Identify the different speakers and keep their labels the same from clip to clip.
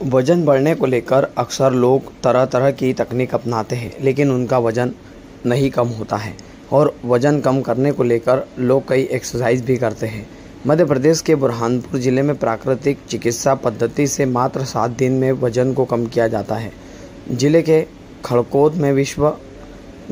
Speaker 1: वजन बढ़ने को लेकर अक्सर लोग तरह तरह की तकनीक अपनाते हैं, लेकिन उनका वजन नहीं कम होता है। और वजन कम करने को लेकर लोग कई एक्सरसाइज भी करते हैं। मध्य प्रदेश के बुरहानपुर जिले में प्राकृतिक चिकित्सा पद्धति से मात्र 7 दिन में वजन को कम किया जाता है। जिले के खड़कोद में विश्व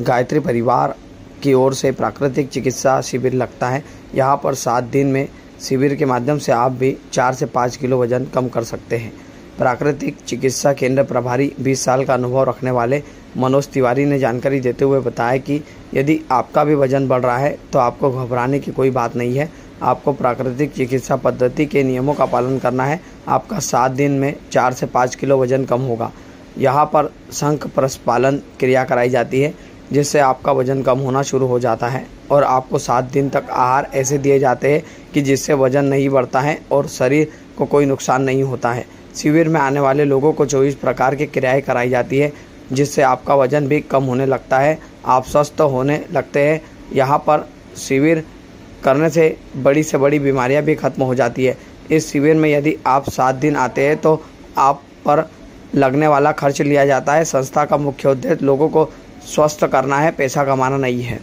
Speaker 1: गायत्री परिवार की ओर से प्राकृतिक चिकित्सा शिविर लगता है। यहाँ पर 7 दिन में शिविर के माध्यम से आप भी 4 से 5 किलो वजन कम कर सकते हैं। प्राकृतिक चिकित्सा केंद्र प्रभारी 20 साल का अनुभव रखने वाले मनोज तिवारी ने जानकारी देते हुए बताया कि यदि आपका भी वजन बढ़ रहा है तो आपको घबराने की कोई बात नहीं है। आपको प्राकृतिक चिकित्सा पद्धति के नियमों का पालन करना है। आपका 7 दिन में 4 से 5 किलो वजन कम होगा। यहाँ पर शंख प्रस्पालन क्रिया कराई जाती है, जिससे आपका वजन कम होना शुरू हो जाता है और आपको 7 दिन तक आहार ऐसे दिए जाते हैं कि जिससे वजन नहीं बढ़ता है और शरीर को कोई नुकसान नहीं होता है। शिविर में आने वाले लोगों को 24 प्रकार की क्रियाएं कराई जाती है, जिससे आपका वजन भी कम होने लगता है, आप स्वस्थ होने लगते हैं। यहाँ पर शिविर करने से बड़ी बीमारियां भी खत्म हो जाती है। इस शिविर में यदि आप 7 दिन आते हैं तो आप पर लगने वाला खर्च लिया जाता है। संस्था का मुख्य उद्देश्य लोगों को स्वस्थ करना है, पैसा कमाना नहीं है।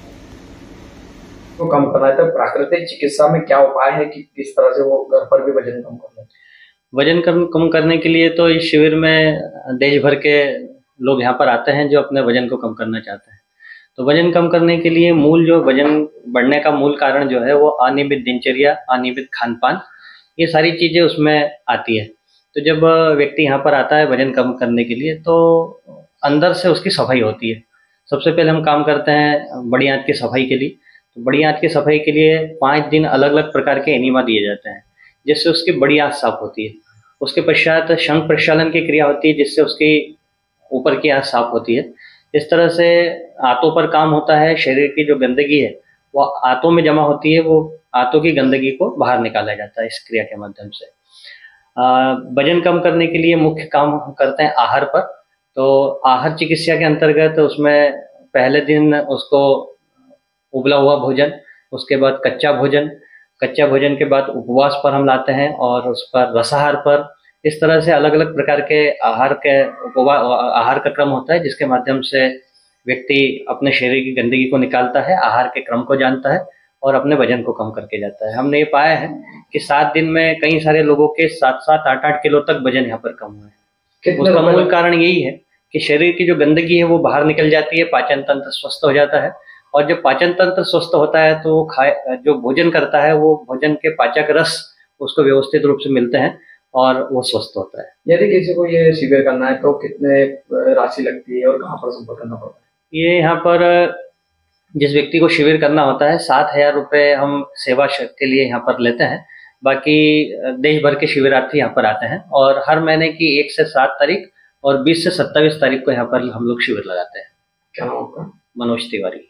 Speaker 2: तो कम करना है तो प्राकृतिक चिकित्सा में क्या उपाय है कि किस तरह से वो घर पर भी वजन कम कर लें?
Speaker 3: वजन कम करने के लिए तो इस शिविर में देश भर के लोग यहाँ पर आते हैं जो अपने वजन को कम करना चाहते हैं। तो वजन कम करने के लिए वजन बढ़ने का मूल कारण जो है वो अनियमित दिनचर्या, अनियमित खान पान, ये सारी चीजें उसमें आती है। तो जब व्यक्ति यहाँ पर आता है वजन कम करने के लिए तो अंदर से उसकी सफाई होती है। सबसे पहले हम काम करते हैं बड़ी आंत की सफाई के लिए। तो बड़ी आंत की सफाई के लिए 5 दिन अलग अलग प्रकार के एनिमा दिए जाते हैं, जिससे उसकी बड़ी आंत साफ होती है। उसके पश्चात शंख प्रक्षालन की क्रिया होती है, जिससे उसकी ऊपर की आंत साफ होती है। इस तरह से आंतों पर काम होता है। शरीर की जो गंदगी है वो आंतों में जमा होती है, वो आंतों की गंदगी को बाहर निकाला जाता है इस क्रिया के माध्यम से। वजन कम करने के लिए मुख्य काम हम करते हैं आहार पर। तो आहार चिकित्सा के अंतर्गत उसमें पहले दिन उसको उबला हुआ भोजन, उसके बाद कच्चा भोजन के बाद उपवास पर हम लाते हैं और उस पर रसाहार पर। इस तरह से अलग अलग प्रकार के आहार का क्रम होता है, जिसके माध्यम से व्यक्ति अपने शरीर की गंदगी को निकालता है, आहार के क्रम को जानता है और अपने वजन को कम करके जाता है। हमने ये पाया है कि 7 दिन में कई सारे लोगों के 7-7, 8-8 किलो तक वजन यहाँ पर कम हुआ है। उसका मूल कारण यही है कि शरीर की जो गंदगी है वो बाहर निकल जाती है, पाचन तंत्र स्वस्थ हो जाता है। और जब पाचन तंत्र स्वस्थ होता है तो जो भोजन करता है वो भोजन के पाचक रस उसको व्यवस्थित रूप से मिलते हैं और वो स्वस्थ होता है।
Speaker 2: यदि किसी को ये शिविर करना है तो कितने राशि लगती है और कहाँ पर संपर्क करना पड़ता है?
Speaker 3: ये यहाँ पर जिस व्यक्ति को शिविर करना होता है 7,000 रुपये हम सेवा के लिए यहाँ पर लेते हैं। बाकी देश भर के शिविरार्थी यहाँ पर आते हैं और हर महीने की 1 से 7 तारीख और 20 से 27 तारीख को यहाँ पर हम लोग शिविर लगाते हैं।
Speaker 2: क्या नाम आपका?
Speaker 3: मनोज तिवारी।